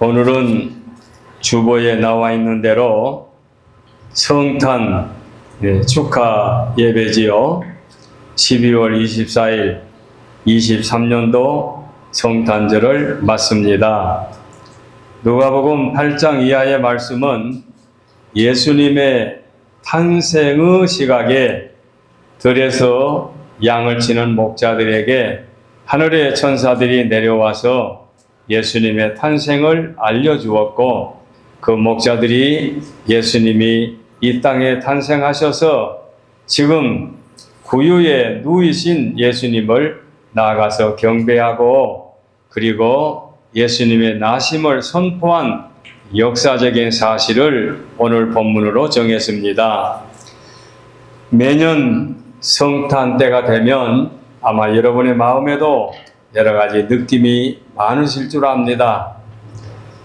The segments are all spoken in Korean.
오늘은 주보에 나와 있는 대로 성탄 축하 예배지요. 12월 24일 23년도 성탄절을 맞습니다. 누가복음 8장 이하의 말씀은 예수님의 탄생의 시각에 들에서 양을 치는 목자들에게 하늘의 천사들이 내려와서 예수님의 탄생을 알려주었고, 그 목자들이 예수님이 이 땅에 탄생하셔서 지금 구유에 누이신 예수님을 나아가서 경배하고, 그리고 예수님의 나심을 선포한 역사적인 사실을 오늘 본문으로 정했습니다. 매년 성탄 때가 되면 아마 여러분의 마음에도 여러 가지 느낌이 많으실 줄 압니다.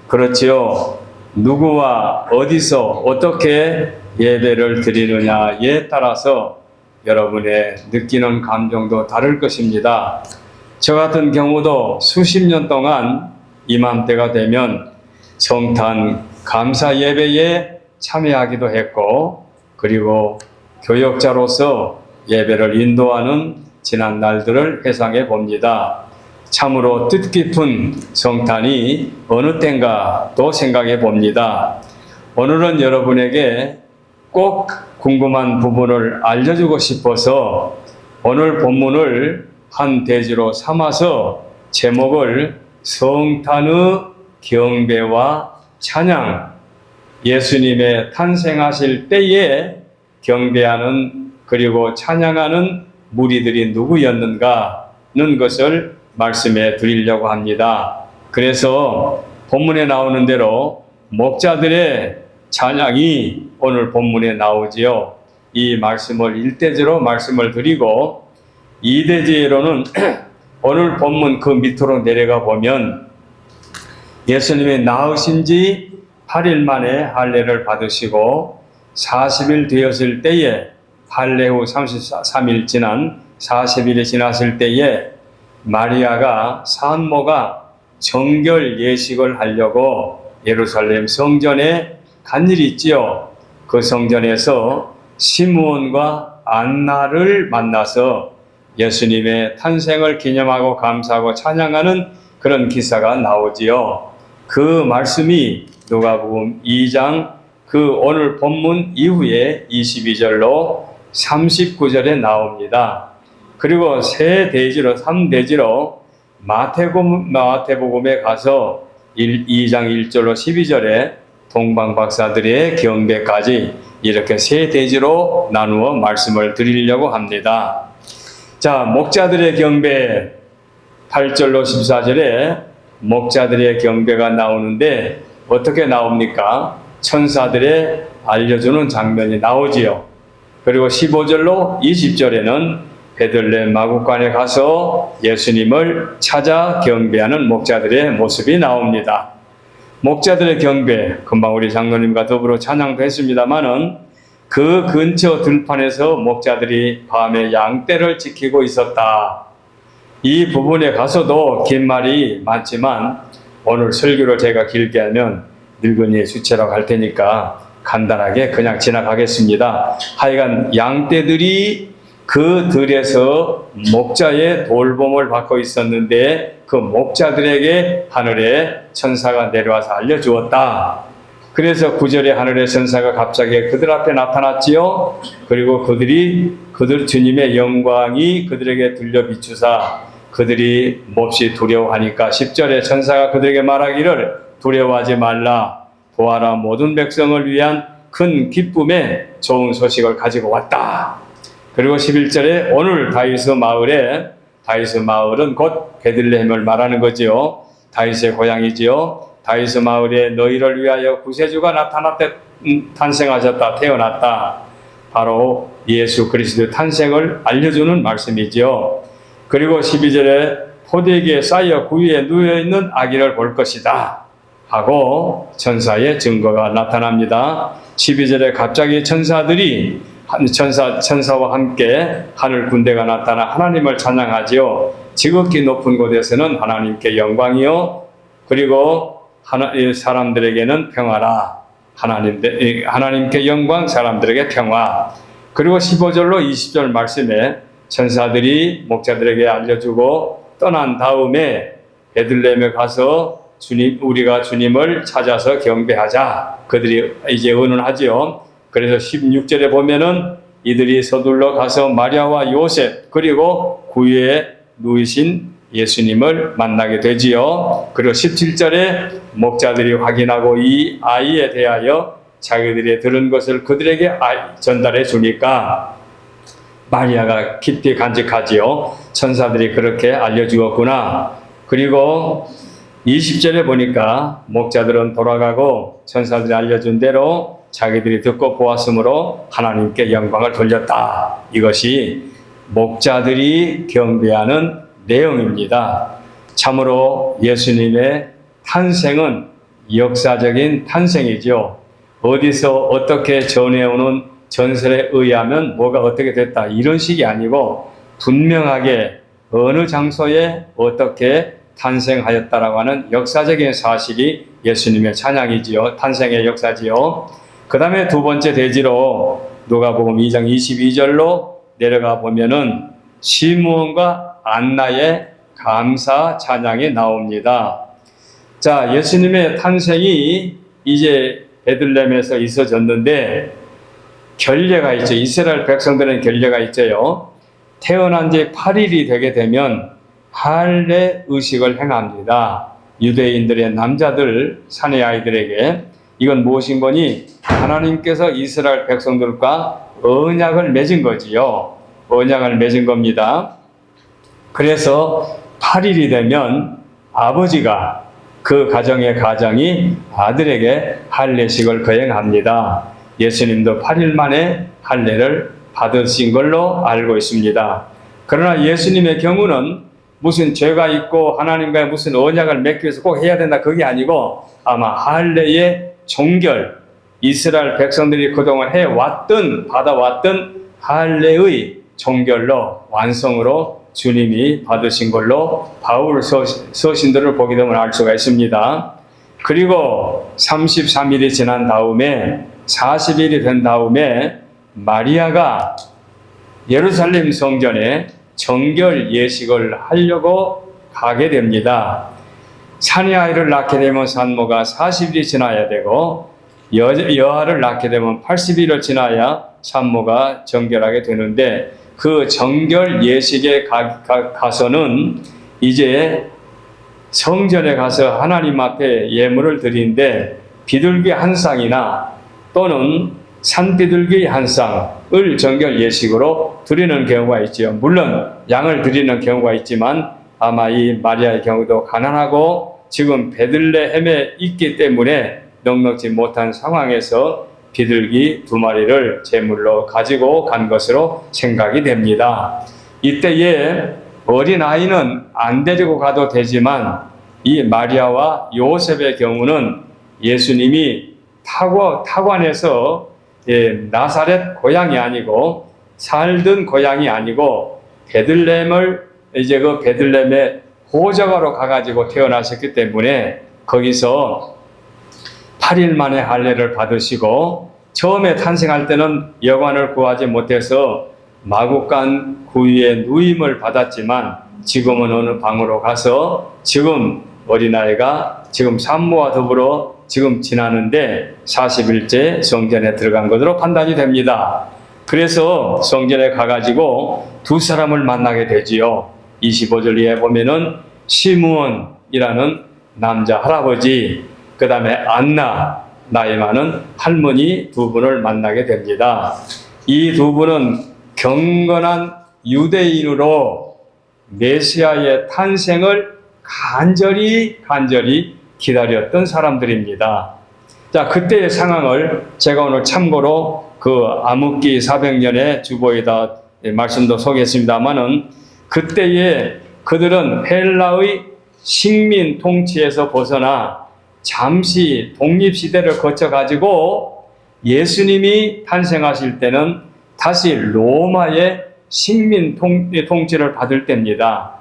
그렇지요. 누구와 어디서 어떻게 예배를 드리느냐에 따라서 여러분의 느끼는 감정도 다를 것입니다. 저 같은 경우도 수십 년 동안 이맘때가 되면 성탄 감사 예배에 참여하기도 했고, 그리고 교역자로서 예배를 인도하는 지난 날들을 회상해 봅니다. 참으로 뜻깊은 성탄이 어느 때인가 또 생각해 봅니다. 오늘은 여러분에게 꼭 궁금한 부분을 알려주고 싶어서 오늘 본문을 한 대지로 삼아서 제목을 성탄의 경배와 찬양, 예수님의 탄생하실 때에 경배하는 그리고 찬양하는 무리들이 누구였는가는 것을 말씀해 드리려고 합니다. 그래서 본문에 나오는 대로 목자들의 찬양이 오늘 본문에 나오지요. 이 말씀을 1대지로 말씀을 드리고 2대지로는 오늘 본문 그 밑으로 내려가 보면 예수님이 나으신 지 8일 만에 할례를 받으시고 40일 되었을 때에 할례 후 33일 지난 40일이 지났을 때에 마리아가 산모가 정결 예식을 하려고 예루살렘 성전에 간 일이 있지요. 그 성전에서 시므온과 안나를 만나서 예수님의 탄생을 기념하고 감사하고 찬양하는 그런 기사가 나오지요. 그 말씀이 누가복음 2장 그 오늘 본문 이후에 22절로 39절에 나옵니다. 그리고 3대지로 마태복음에 가서 2장 1절로 12절에 동방박사들의 경배까지 이렇게 3대지로 나누어 말씀을 드리려고 합니다. 자, 목자들의 경배 8절로 14절에 목자들의 경배가 나오는데 어떻게 나옵니까? 천사들의 알려주는 장면이 나오지요. 그리고 15절로 20절에는 베들레헴 마구간에 가서 예수님을 찾아 경배하는 목자들의 모습이 나옵니다. 목자들의 경배, 금방 우리 장로님과 더불어 찬양도 했습니다마는 그 근처 들판에서 목자들이 밤에 양떼를 지키고 있었다. 이 부분에 가서도 긴 말이 많지만 오늘 설교를 제가 길게 하면 늙은이의 수치라고 할 테니까 간단하게 그냥 지나가겠습니다. 하여간 양떼들이 그 들에서 목자의 돌봄을 받고 있었는데 그 목자들에게 하늘의 천사가 내려와서 알려주었다. 그래서 9절에 하늘의 천사가 갑자기 그들 앞에 나타났지요. 그리고 그들 주님의 영광이 그들에게 들려 비추사 그들이 몹시 두려워하니까 10절에 천사가 그들에게 말하기를 두려워하지 말라. 보아라, 모든 백성을 위한 큰 기쁨의 좋은 소식을 가지고 왔다. 그리고 11절에 오늘 다윗의 마을은 곧 베들레헴을 말하는 거지요. 다윗의 고향이지요. 다윗의 마을에 너희를 위하여 구세주가 탄생하셨다, 태어났다. 바로 예수 그리스도의 탄생을 알려주는 말씀이지요. 그리고 12절에 포대기에 쌓여 구유에 누워있는 아기를 볼 것이다 하고 천사의 증거가 나타납니다. 12절에 갑자기 천사와 함께 하늘 군대가 나타나 하나님을 찬양하지요. 지극히 높은 곳에서는 하나님께 영광이요, 그리고 사람들에게는 평화라. 하나님께 영광, 사람들에게 평화. 그리고 15절로 20절 말씀에 천사들이 목자들에게 알려주고 떠난 다음에 베들레헴에 가서 우리가 주님을 찾아서 경배하자. 그들이 이제 의논하지요. 그래서 16절에 보면은 이들이 서둘러 가서 마리아와 요셉 그리고 구유에 누이신 예수님을 만나게 되지요. 그리고 17절에 목자들이 확인하고 이 아이에 대하여 자기들이 들은 것을 그들에게 전달해 주니까 마리아가 깊이 간직하지요. 천사들이 그렇게 알려주었구나. 그리고 20절에 보니까 목자들은 돌아가고 천사들이 알려준 대로 자기들이 듣고 보았으므로 하나님께 영광을 돌렸다. 이것이 목자들이 경배하는 내용입니다. 참으로 예수님의 탄생은 역사적인 탄생이죠. 어디서 어떻게 전해오는 전설에 의하면 뭐가 어떻게 됐다 이런 식이 아니고 분명하게 어느 장소에 어떻게 탄생하였다라고 하는 역사적인 사실이 예수님의 찬양이지요. 탄생의 역사지요. 그 다음에 두 번째 대지로 누가복음 2장 22절로 내려가 보면은 시므온과 안나의 감사 찬양이 나옵니다. 자, 예수님의 탄생이 이제 베들레헴에서 있어졌는데 결례가 있죠. 이스라엘 백성들은 결례가 있어요. 태어난 지 8일이 되게 되면 할례 의식을 행합니다. 유대인들의 남자들 사내 아이들에게. 이건 무엇인 거니? 하나님께서 이스라엘 백성들과 언약을 맺은 거지요. 언약을 맺은 겁니다. 그래서 8일이 되면 아버지가 그 가정의 가장이 아들에게 할례식을 거행합니다. 예수님도 8일 만에 할례를 받으신 걸로 알고 있습니다. 그러나 예수님의 경우는 무슨 죄가 있고 하나님과의 무슨 언약을 맺기 위해서 꼭 해야 된다 그게 아니고 아마 할례의 종결, 이스라엘 백성들이 그동안 받아왔던 할례의 종결로 완성으로 주님이 받으신 걸로 바울 서신들을 보게 되면 알 수가 있습니다. 그리고 33일이 지난 다음에 40일이 된 다음에 마리아가 예루살렘 성전에 정결 예식을 하려고 가게 됩니다. 산의 아이를 낳게 되면 산모가 40일이 지나야 되고 여아를 낳게 되면 80일을 지나야 산모가 정결하게 되는데 그 정결 예식에 가서는 이제 성전에 가서 하나님 앞에 예물을 드리는데 비둘기 한 쌍이나 또는 산비둘기 한 쌍을 정결 예식으로 드리는 경우가 있죠. 물론 양을 드리는 경우가 있지만 아마 이 마리아의 경우도 가난하고 지금 베들레헴에 있기 때문에 넉넉지 못한 상황에서 비둘기 2마리를 제물로 가지고 간 것으로 생각이 됩니다. 이때에 어린아이는 안 데리고 가도 되지만 이 마리아와 요셉의 경우는 예수님이 타관에서 나사렛 고향이 아니고 살던 고향이 아니고 베들레헴을 이제 그 베들레헴의 호적으로 가가지고 태어나셨기 때문에 거기서 8일 만에 할례를 받으시고 처음에 탄생할 때는 여관을 구하지 못해서 마구간 구유에 누임을 받았지만 지금은 어느 방으로 가서 지금 어린아이가 지금 산모와 더불어 지금 지나는데 40일째 성전에 들어간 것으로 판단이 됩니다. 그래서 성전에 가가지고 두 사람을 만나게 되지요. 25절에 보면은 시므온이라는 남자 할아버지, 그 다음에 안나, 나이 많은 할머니 두 분을 만나게 됩니다. 이 두 분은 경건한 유대인으로 메시아의 탄생을 간절히 기다렸던 사람들입니다. 자, 그때의 상황을 제가 오늘 참고로 그 암흑기 400년의 주보에다 말씀도 소개했습니다만은 그때에 그들은 헬라의 식민 통치에서 벗어나 잠시 독립시대를 거쳐가지고 예수님이 탄생하실 때는 다시 로마의 식민 통치를 받을 때입니다.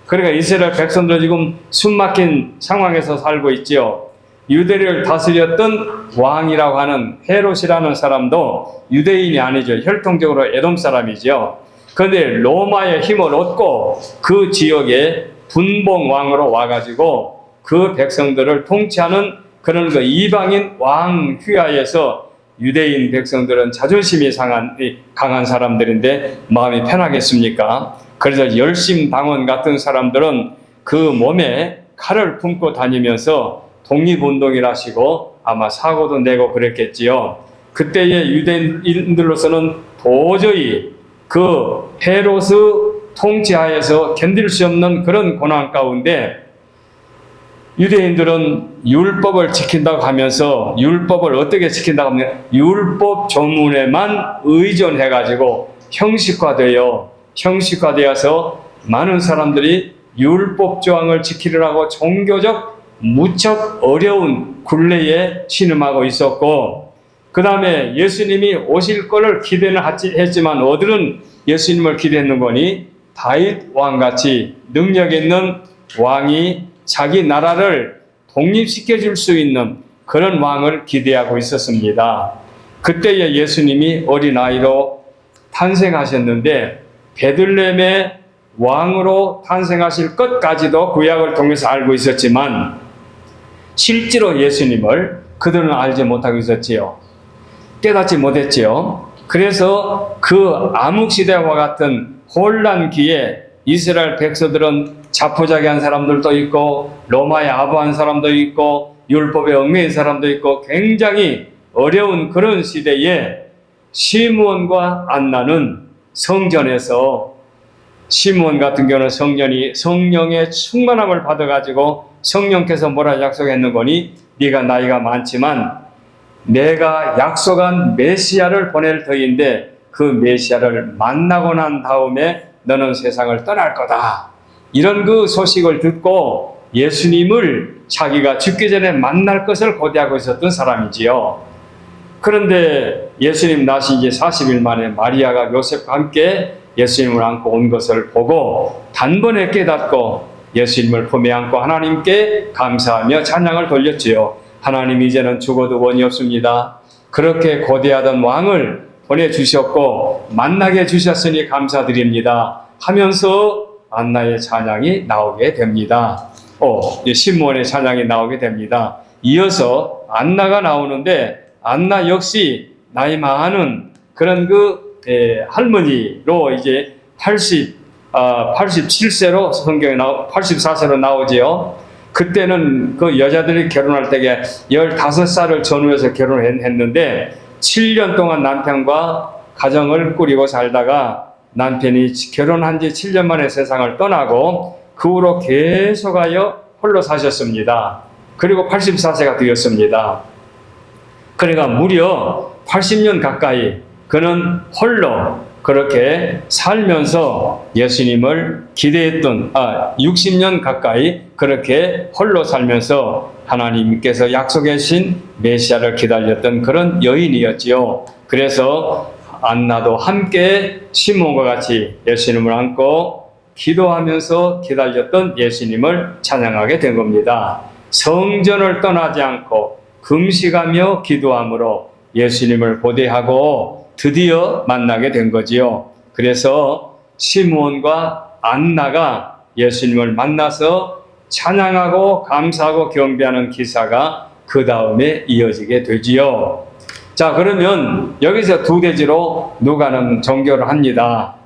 그러니까 이스라엘 백성들 지금 숨막힌 상황에서 살고 있죠. 유대를 다스렸던 왕이라고 하는 헤롯이라는 사람도 유대인이 아니죠. 혈통적으로 에돔 사람이죠. 그런데 로마의 힘을 얻고 그 지역에 분봉 왕으로 와가지고 그 백성들을 통치하는 그런 그 이방인 왕 휘하에서 유대인 백성들은 자존심이 강한 사람들인데 마음이 편하겠습니까? 그래서 열심당원 같은 사람들은 그 몸에 칼을 품고 다니면서 독립운동이라시고 아마 사고도 내고 그랬겠지요. 그때의 유대인들로서는 도저히 그 헤롯의 통치하에서 견딜 수 없는 그런 고난 가운데 유대인들은 율법을 지킨다고 하면서 율법을 어떻게 지킨다고 하면 율법 조문에만 의존해가지고 형식화되어서 많은 사람들이 율법 조항을 지키려고 종교적 무척 어려운 굴레에 신음하고 있었고, 그 다음에 예수님이 오실 것을 기대는 했지만 어들은 예수님을 기대했는 거니 다윗 왕같이 능력 있는 왕이 자기 나라를 독립시켜 줄 수 있는 그런 왕을 기대하고 있었습니다. 그때에 예수님이 어린아이로 탄생하셨는데 베들레헴의 왕으로 탄생하실 것까지도 구약을 통해서 알고 있었지만 실제로 예수님을 그들은 알지 못하고 있었지요. 깨닫지 못했지요. 그래서 그 암흑시대와 같은 혼란기에 이스라엘 백성들은 자포자기한 사람들도 있고 로마에 아부한 사람도 있고 율법에 얽매인 사람도 있고 굉장히 어려운 그런 시대에 시므온과 안나는 성전에서, 시므온 같은 경우는 성령의 충만함을 받아가지고 성령께서 뭐라 약속했는 거니 네가 나이가 많지만 내가 약속한 메시아를 보낼 터인데 그 메시아를 만나고 난 다음에 너는 세상을 떠날 거다. 이런 그 소식을 듣고 예수님을 자기가 죽기 전에 만날 것을 고대하고 있었던 사람이지요. 그런데 예수님 나신 지 40일 만에 마리아가 요셉과 함께 예수님을 안고 온 것을 보고 단번에 깨닫고 예수님을 품에 안고 하나님께 감사하며 찬양을 돌렸지요. 하나님, 이제는 죽어도 원이 없습니다. 그렇게 고대하던 왕을 보내주셨고 만나게 해주셨으니 감사드립니다 하면서 안나의 찬양이 나오게 됩니다. 시므온의 찬양이 나오게 됩니다. 이어서 안나가 나오는데 안나 역시 나이 많은 그런 할머니로 이제 87세로 성경에 84세로 나오지요. 그때는 그 여자들이 결혼할 때에 15살을 전후해서 결혼했는데 7년 동안 남편과 가정을 꾸리고 살다가 남편이 결혼한 지 7년 만에 세상을 떠나고 그 후로 계속하여 홀로 사셨습니다. 그리고 84세가 되었습니다. 그러니까 무려 80년 가까이 그는 홀로 그렇게 살면서 예수님을 기대했던 60년 가까이 그렇게 홀로 살면서 하나님께서 약속해 주신 메시아를 기다렸던 그런 여인이었지요. 그래서 안나도 함께 시몬과 같이 예수님을 안고 기도하면서 기다렸던 예수님을 찬양하게 된 겁니다. 성전을 떠나지 않고 금식하며 기도함으로 예수님을 고대하고 드디어 만나게 된 거지요. 그래서 시므온과 안나가 예수님을 만나서 찬양하고 감사하고 경배하는 기사가 그 다음에 이어지게 되지요. 자, 그러면 여기서 두 대지로 누가는 종교를 합니다.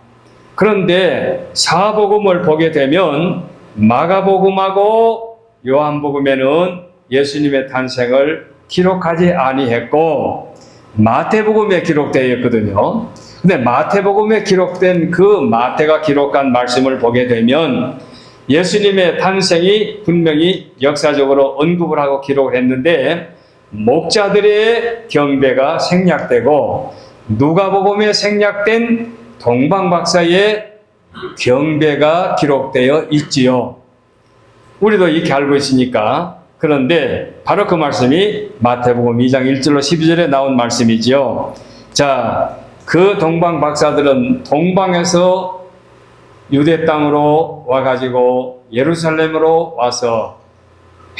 그런데 사복음을 보게 되면 마가복음하고 요한복음에는 예수님의 탄생을 기록하지 아니했고 마태복음에 기록되어 있거든요. 근데 마태복음에 기록된 그 마태가 기록한 말씀을 보게 되면 예수님의 탄생이 분명히 역사적으로 언급을 하고 기록을 했는데 목자들의 경배가 생략되고 누가복음에 생략된 동방박사의 경배가 기록되어 있지요. 우리도 이렇게 알고 있으니까. 그런데 바로 그 말씀이 마태복음 2장 1절로 12절에 나온 말씀이지요. 자, 그 동방 박사들은 동방에서 유대 땅으로 와가지고 예루살렘으로 와서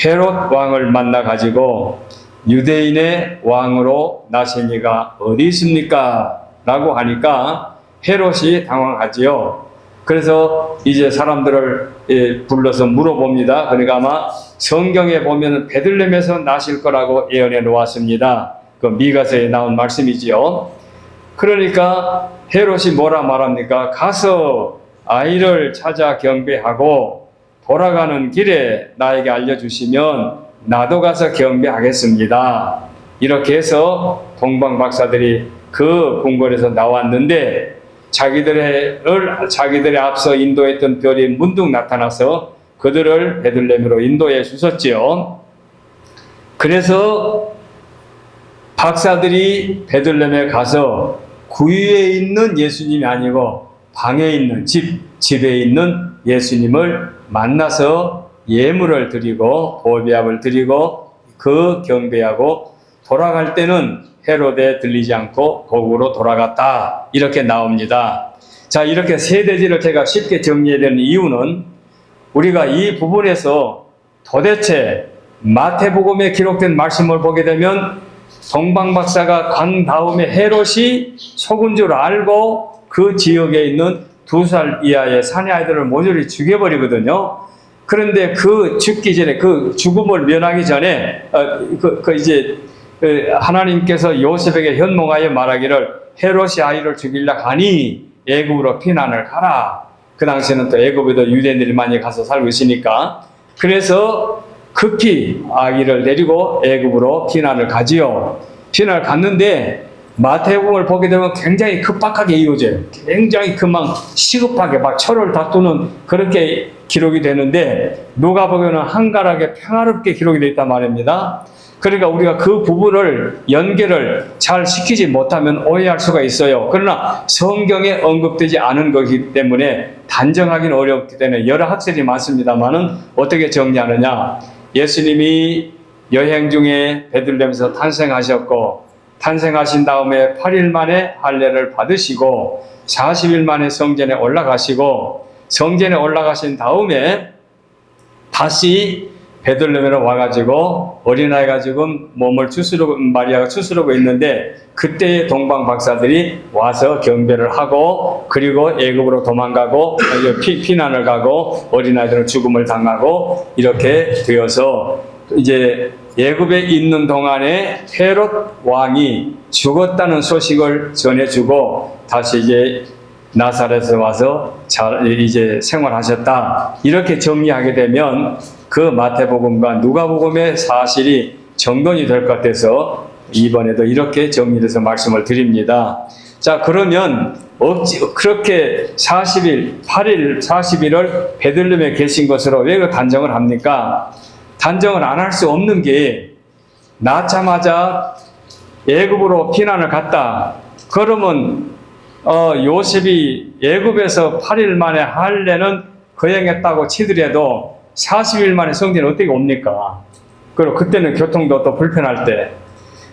헤롯 왕을 만나 가지고 유대인의 왕으로 나신 이가 어디 있습니까? 라고 하니까 헤롯이 당황하지요. 그래서 이제 사람들을 불러서 물어봅니다. 그러니까 아마 성경에 보면 베들레헴에서 나실 거라고 예언해 놓았습니다. 그 미가서에 나온 말씀이지요. 그러니까 헤롯이 뭐라 말합니까? 가서 아이를 찾아 경배하고 돌아가는 길에 나에게 알려주시면 나도 가서 경배하겠습니다. 이렇게 해서 동방 박사들이 그 궁궐에서 나왔는데 자기들의 앞서 인도했던 별이 문득 나타나서 그들을 베들레헴으로 인도해 주셨지요. 그래서 박사들이 베들레헴에 가서 구유에 있는 예수님이 아니고 방에 있는 집에 있는 예수님을 만나서 예물을 드리고 보배압을 드리고 그 경배하고 돌아갈 때는 헤롯에 들리지 않고 거국으로 돌아갔다. 이렇게 나옵니다. 자, 이렇게 세대지를 제가 쉽게 정리해야 되는 이유는 우리가 이 부분에서 도대체 마태복음에 기록된 말씀을 보게 되면 동방박사가 간 다음에 헤롯이 속은 줄 알고 그 지역에 있는 2살 이하의 사내 아이들을 모조리 죽여버리거든요. 그런데 그 죽기 전에, 그 죽음을 면하기 전에, 하나님께서 요셉에게 현몽하여 말하기를 헤롯이 아이를 죽이려 하니 애굽으로 피난을 가라. 그 당시에는 또 애굽에도 유대인들이 많이 가서 살고 있으니까. 그래서 급히 아기를 데리고 애굽으로 피난을 가지요. 피난을 갔는데 마태복음을 보게 되면 굉장히 급박하게 이루어져요. 굉장히 금방 시급하게 막 철을 다투는 그렇게 기록이 되는데 누가복음에는 한가하게 평화롭게 기록이 되어 있단 말입니다. 그러니까 우리가 그 부분을 연결을 잘 시키지 못하면 오해할 수가 있어요. 그러나 성경에 언급되지 않은 것이기 때문에 단정하기는 어렵기 때문에 여러 학설이 많습니다만은 어떻게 정리하느냐. 예수님이 여행 중에 베들레헴에서 탄생하셨고 탄생하신 다음에 8일 만에 할례를 받으시고 40일 만에 성전에 올라가시고 성전에 올라가신 다음에 다시 베들레헴으로 와가지고 어린아이가 지금 몸을 마리아가 추스르고 있는데 그때의 동방 박사들이 와서 경배를 하고 그리고 애굽으로 도망가고 피난을 가고 어린아이들은 죽음을 당하고 이렇게 되어서 이제 애굽에 있는 동안에 헤롯 왕이 죽었다는 소식을 전해주고 다시 이제 나사렛에 와서 이제 생활하셨다. 이렇게 정리하게 되면 그 마태복음과 누가복음의 사실이 정돈이 될 것 같아서 이번에도 이렇게 정리해서 말씀을 드립니다. 자, 그러면 그렇게 40일, 8일, 40일을 베들레헴에 계신 것으로 왜 그 단정을 합니까? 단정을 안 할 수 없는 게 낳자마자 애굽으로 피난을 갔다. 그러면 요셉이 애굽에서 8일 만에 할례는 거행했다고 치더라도 40일 만에 성전에 어떻게 옵니까? 그리고 그때는 교통도 또 불편할 때.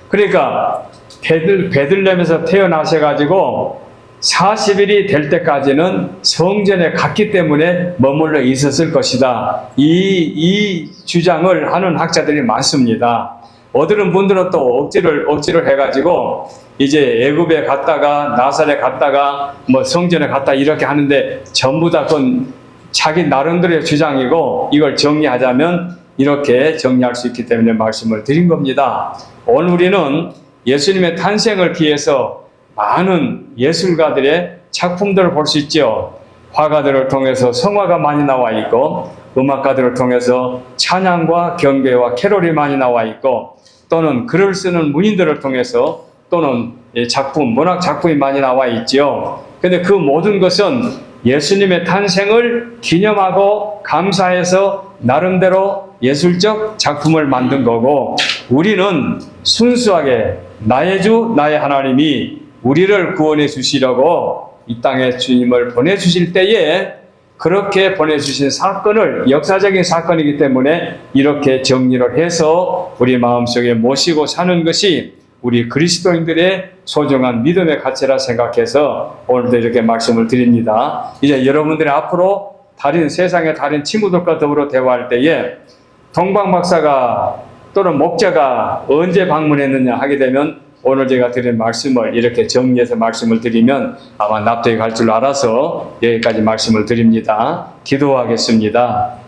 그러니까 베들레헴에서 태어나셔가지고 40일이 될 때까지는 성전에 갔기 때문에 머물러 있었을 것이다. 이 주장을 하는 학자들이 많습니다. 어떤 분들은 또 억지를 해가지고 이제 애굽에 갔다가 나사렛 갔다가 뭐 성전에 갔다 이렇게 하는데 전부 다 그건 자기 나름대로의 주장이고 이걸 정리하자면 이렇게 정리할 수 있기 때문에 말씀을 드린 겁니다. 오늘 우리는 예수님의 탄생을 기해서 많은 예술가들의 작품들을 볼 수 있죠. 화가들을 통해서 성화가 많이 나와 있고 음악가들을 통해서 찬양과 경배와 캐롤이 많이 나와 있고 또는 글을 쓰는 문인들을 통해서 또는 작품, 문학 작품이 많이 나와 있죠. 근데 그 모든 것은 예수님의 탄생을 기념하고 감사해서 나름대로 예술적 작품을 만든 거고 우리는 순수하게 나의 주, 나의 하나님이 우리를 구원해 주시려고 이 땅에 주님을 보내주실 때에 그렇게 보내주신 사건을 역사적인 사건이기 때문에 이렇게 정리를 해서 우리 마음속에 모시고 사는 것이 우리 그리스도인들의 소중한 믿음의 가치라 생각해서 오늘도 이렇게 말씀을 드립니다. 이제 여러분들이 앞으로 세상의 다른 친구들과 더불어 대화할 때에 동방 박사가 또는 목자가 언제 방문했느냐 하게 되면 오늘 제가 드린 말씀을 이렇게 정리해서 말씀을 드리면 아마 납득이 갈 줄 알아서 여기까지 말씀을 드립니다. 기도하겠습니다.